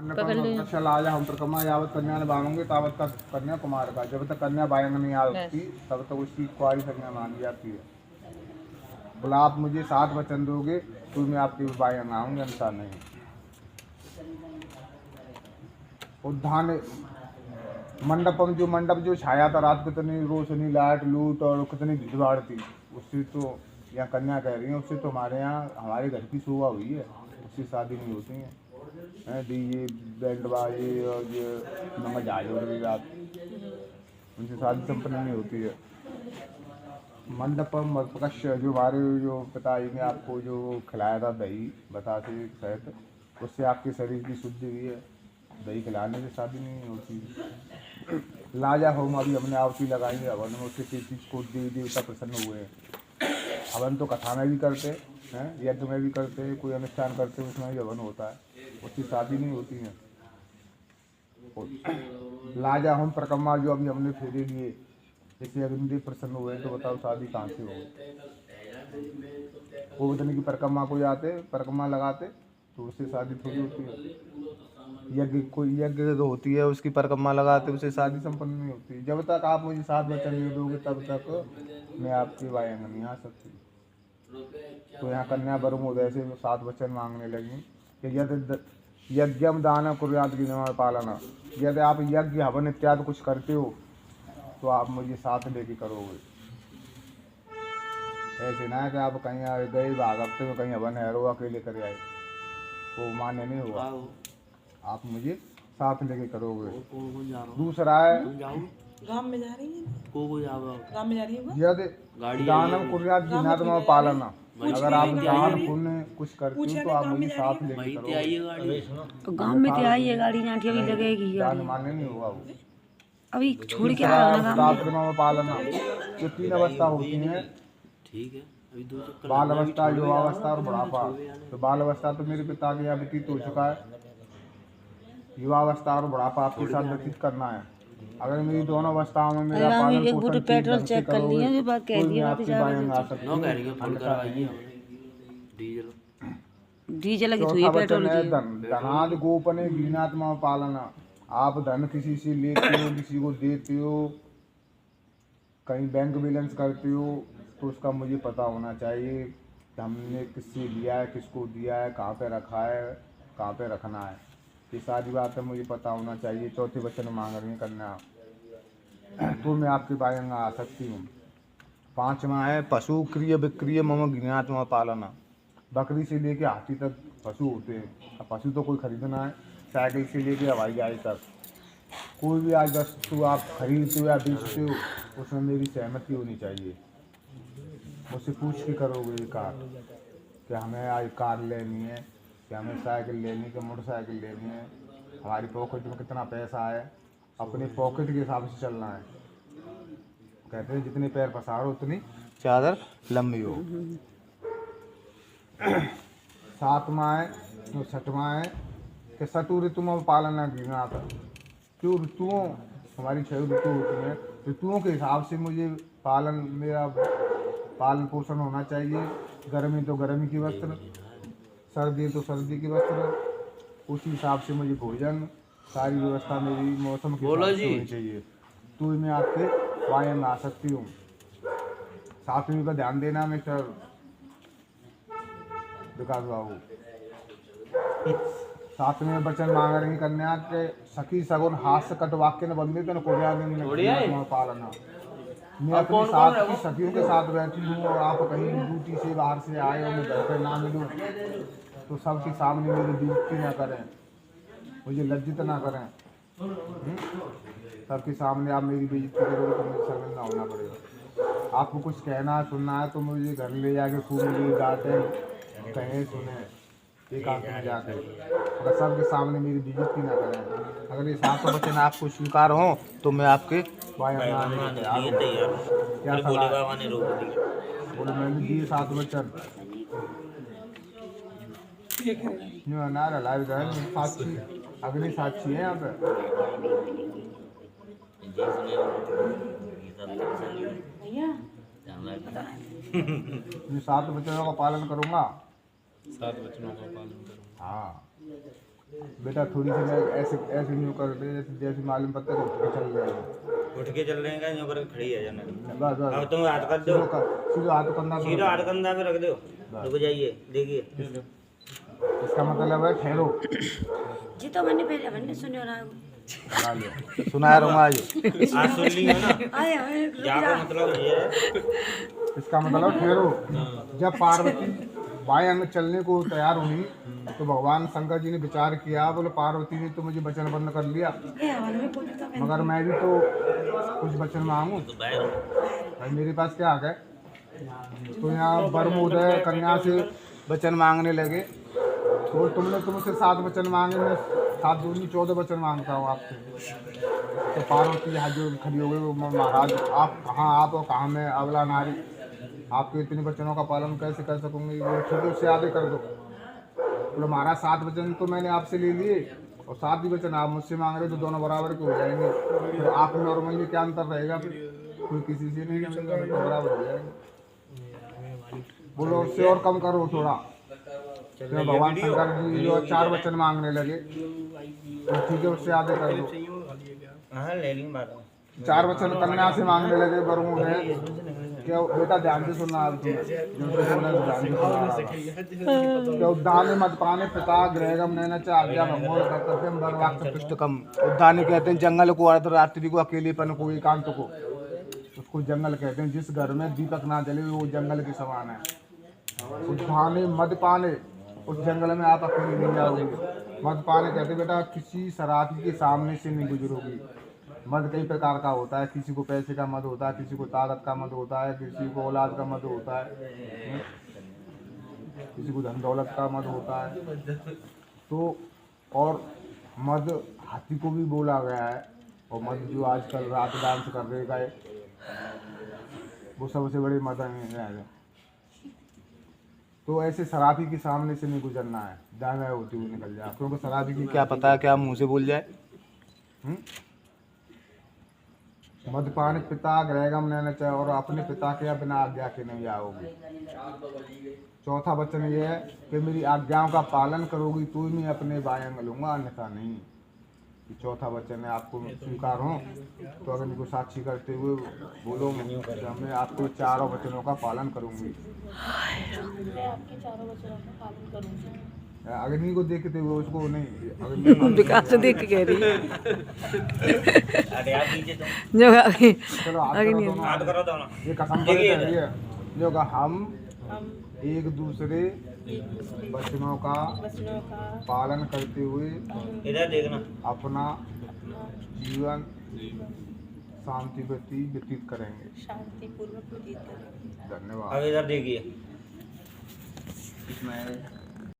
मंडपम लाजा हम प्रकमा यावत कन्या ने बांधोगे तावत का कन्या कुमार का। जब तक कन्या बायंग नहीं आती तब तक उसकी कुंवारी कन्या मानी जाती है। बोला आप मुझे 7 वचन दोगे तो मैं आपकी बायंग आऊंगी, अन्यथा नहीं। उद्यान मंडपम, जो मंडप जो छाया था, रात कितनी रोशनी लाइट लूट और कितनी भीड़ भाड़ थी, उससे तो यहाँ कन्या कह रही है उससे तो हमारे यहाँ हमारे घर की शोभा हुई है, उससे शादी नहीं होती है। डीजे बैंड बाजे और ये नमक आई हो रही रात, उनसे शादी संपन्न नहीं होती है। मंडपम प्रकश, जो हमारे जो पिताजी ने आपको जो खिलाया था दही बतासे सहित, उससे आपके शरीर की शुद्धि हुई है। दही खिलाने से शादी नहीं होती। लाजा होम, अभी हमने आवती लगाई हवन में, उससे किसी को देवी देवता प्रसन्न हुए हैं। हवन तो कथा में भी करते हैं, यज्ञ में भी करते हैं, कोई अनुष्ठान करते हैं उसमें भी हवन होता है, उसकी शादी नहीं होती है। लाजा होम प्रकमा, जो अभी हमने फेरे लिए, जैसे अग्निदेव प्रसन्न हुए तो बताओ शादी कहाँ से होगी। वो बतने की परिक्रमा को जाते परिक्रमा लगाते तो उससे शादी थोड़ी होती है। यज्ञ कोई यज्ञ जो होती है उसकी परिक्रमा लगाते उससे शादी संपन्न नहीं होती। जब तक आप मुझे 7 वचन नहीं दोगे तब तक मैं आपकी वायंग नहीं आ सकती। तो यहाँ कन्या वरुणोदय से 7 वचन मांगने लगी कि यदि यज्ञम दान कुर्यात की पालना, यदि आप यज्ञ हवन इत्यादि कुछ करते हो तो आप मुझे साथ लेके करोगे। ऐसे ना है कि आप कहीं गए भाग हफ्ते में कहीं हवन है रो अकेले कर आए, वो मान्य नहीं होगा। आप मुझे साथ लेके करोगे। दूसरा है गांव में जा रही है, गांव में जा रही है, यदि दानम कुर्यात जिनात्मा पालना, अगर आप दान पुण्य कुछ करते हो तो आप मुझे साथ लेके करोगे। तो गांव में क्या है, गाड़ी नाटी अभी लगेगी, दान मान्य नहीं होगा वो। अभी छोड़ के आया ना रात्रिमा पालना, जो 3 अवस्था होती हैं, ठीक है, अभी 2 चक्कर बाल अवस्था, युवावस्था और बुढ़ापा। तो बाल अवस्था तो मेरे पिता के यहाँ व्यतीत हो चुका है, युवावस्था और बुढ़ापा आपके साथ व्यतीत करना है। अगर मेरी दोनों अवस्थाओं में मेरा पालन पोषण पेट्रोल चेक कर लिया, ये बात कह दी आपकी बायंग आ सकती नो कह रही है। है, फुल करवाइए डीजल डीजल लगी चौथा वचन है धनाद गोपने गिनात्मा पालना, आप धन किसी से लेते हो, किसी को देते हो, कहीं बैंक बैलेंस करते हो तो उसका मुझे पता होना चाहिए कि हमने किससे लिया है, किसको दिया है, कहाँ पे रखा है, कहाँ पे रखना है, ये सारी बातें मुझे पता होना चाहिए। चौथे वचन मांग रही है कन्या, तो मैं आपके बायंग आ सकती हूँ। 5वां है पशु क्रिय विक्रिय मम ज्ञात्मा पालना, बकरी से लेके हाथी तक पशु होते हैं। अब पशु तो कोई खरीदना है, साइकिल से लेके हवाई जहाज तक कोई भी आज वस्तु आप खरीदते हो या बेचते हो उसमें मेरी सहमति होनी चाहिए। मुझसे पूछ के करोगे ये कार कि हमें आज कार लेनी है, कि हमें साइकिल लेनी है, कि मोटरसाइकिल लेनी है, हमारी पॉकेट में कितना पैसा है, अपनी पॉकेट के हिसाब से चलना है। कहते हैं जितने पैर पसारो उतनी चादर लंबी हो। 7वां है तो 6वां है कि सटु ऋतुओं पालना गिना था। जो ऋतुओं हमारी 6 ऋतु होती हैं, ऋतुओं के हिसाब से मुझे मेरा पालन पोषण होना चाहिए। गर्मी तो गर्मी की वस्त्र, सर्दी तो सर्दी की वस्त्र, उसी हिसाब से मुझे भोजन सारी व्यवस्था मेरी मौसम के हिसाब से होनी चाहिए, तो मैं आपके वायंग आ सकती हूँ। 7वीं का ध्यान देना मिस्टर विकास बाबू। 7वें वचन मांग रही कन्या के सखी सगुन हास्य कट वाक्य न बंदित न कोरिया पालना। मैं अपने साथ की सखियों के साथ बैठी हूँ और आप कहीं ड्यूटी से बाहर से आए और मैं घर पर ना मिलूँ तो सबके सामने मेरी बेइज्जती ना करें, मुझे लज्जित ना करें। सबके सामने आप मेरी बेइज्जती करोगे तो मुझे शर्मिंदा होना पड़ेगा। आपको कुछ कहना सुनना है तो मुझे घर ले जाके खूब मेरी बातें कहें सुने एकांत में जाकर, अगर सबके सामने मेरी बेइज्जती ना करें। अगर ये 7 वचन आपको स्वीकार हो तो मैं आपके क्या सलाह बोले मैंने दिए 7 वचन ना लाइव साक्षी अग्नि साक्षी है यहाँ पे। मैं 7 वचनों का पालन करूँगा। 7 वचनों का पालन करूँगा। हाँ, बेटा थोड़ी सी मैं ऐसे ऐसे न्यू कर दे जैसे मालूम पड़ता है कि चल जाएगा। उठ के चल रहे हैं यूं करके खड़ी है जाने। बस बस अब तुम हाथ कर दो, सीधे हाथ कंधा पे सीधा हाथ कंधा पे रख दो, रुक जाइए देखिए। इसका मतलब है ठहरो। जी तो मैंने पहले मैंने सुने रहा सुनाया रहूंगा आज। आज सुन ली है ना, आए यहाँ का मतलब ये है। इसका मतलब ठहरो। जब पार्वती बाएं अंग चलने को तैयार हुई तो भगवान शंकर जी ने विचार किया, बोले पार्वती ने तो मुझे वचनबद्ध कर लिया, मगर मैं भी तो कुछ वचन मांगू, भाई मेरे पास क्या हक है। तो यहाँ ब्रह्मोदय कन्या से वचन मांगने लगे। तो तुमने तुमसे 7 वचन मांगे, मैं 7 दूनी 14 वचन मांगता हूँ आपसे। तो पार्वती हाजिर खड़ी हो गई, वो महाराज आप कहाँ, आप और कहाँ मैं अबला नारी, आपके इतने वचनों का पालन कैसे कर सकूंगी। वो ठीक है उससे आगे कर दो। बोलो महाराज 7 वचन तो मैंने आपसे ले लिए और 7 ही वचन आप मुझसे मांग रहे, तो दोनों बराबर के हो जाएंगे। तो आप में और मुझे क्या अंतर रहेगा, कोई किसी से नहीं जमेगा, तो बराबर हो जाएंगे। बोलो उससे और कम करो थोड़ा। तो भगवान शंकर जी जो 4 वचन मांगने लगे, तो ठीक है उससे आगे कर दो। हाँ ले लेंगे बात। 4 वचन कन्या से मांगने लगे ब्रह्मोदय। क्या बेटा ध्यान से सुनना, आप ध्यान से सुनना। क्या उद्याने मदपाने पिता गृहगम नैना च आज्ञा भंगोर कर्तव्यम बरवाक्य पृष्ठकम। उद्याने कहते हैं जंगल को, अर्धरात्रि को, अकेलेपन को, एकांत को, उसको जंगल कहते हैं। जिस घर में दीपक ना जले वो जंगल के समान है। उद्याने मदपाने, उस जंगल में आप अकेले नहीं जाओगे। मदपाने कहते हैं बेटा किसी शराबी के सामने से नहीं गुजरोगी। मद कई प्रकार का होता है, किसी को पैसे का मद होता है, किसी को ताकत का मद होता है, किसी को औलाद का मद होता है, किसी को धन दौलत का मद होता है। तो और मद हाथी को भी बोला गया है। और मद जो आजकल रात डांस कर रहे गए, वो सबसे बड़े मद हैं। तो ऐसे शराबी के सामने से नहीं गुजरना है, दाएं होती हुई निकल जाए, क्योंकि शराबी की क्या पता है क्या मुंह से बोल जाए। मदपान पिता गृहगम नैना च, और अपने पिता के बिना आज्ञा के नहीं जाओगे। चौथा वचन ये है कि मेरी आज्ञाओं का पालन करोगी तो ही मैं अपने बाएं अंग लूँगा, अन्यथा नहीं। ये चौथा वचन है, आपको स्वीकार हो तो अगर इनको साक्षी करते हुए बोलो तो मैं आपके 4 वचनों का पालन करूँगी। अग्नि को देखते हुए उसको नहीं, विकास से देख के कह रही है अरे आप दीजिए तुम, जो चलो हाथ करो दोनों। ये कसम कर रही है जो हम एक दूसरे वचनों का पालन करते हुए इधर देखना, अपना जीवन शांति व्यतीत करेंगे। शांतिपूर्वक व्यतीत करेंगे। धन्यवाद। अब इधर देखिए। इसमें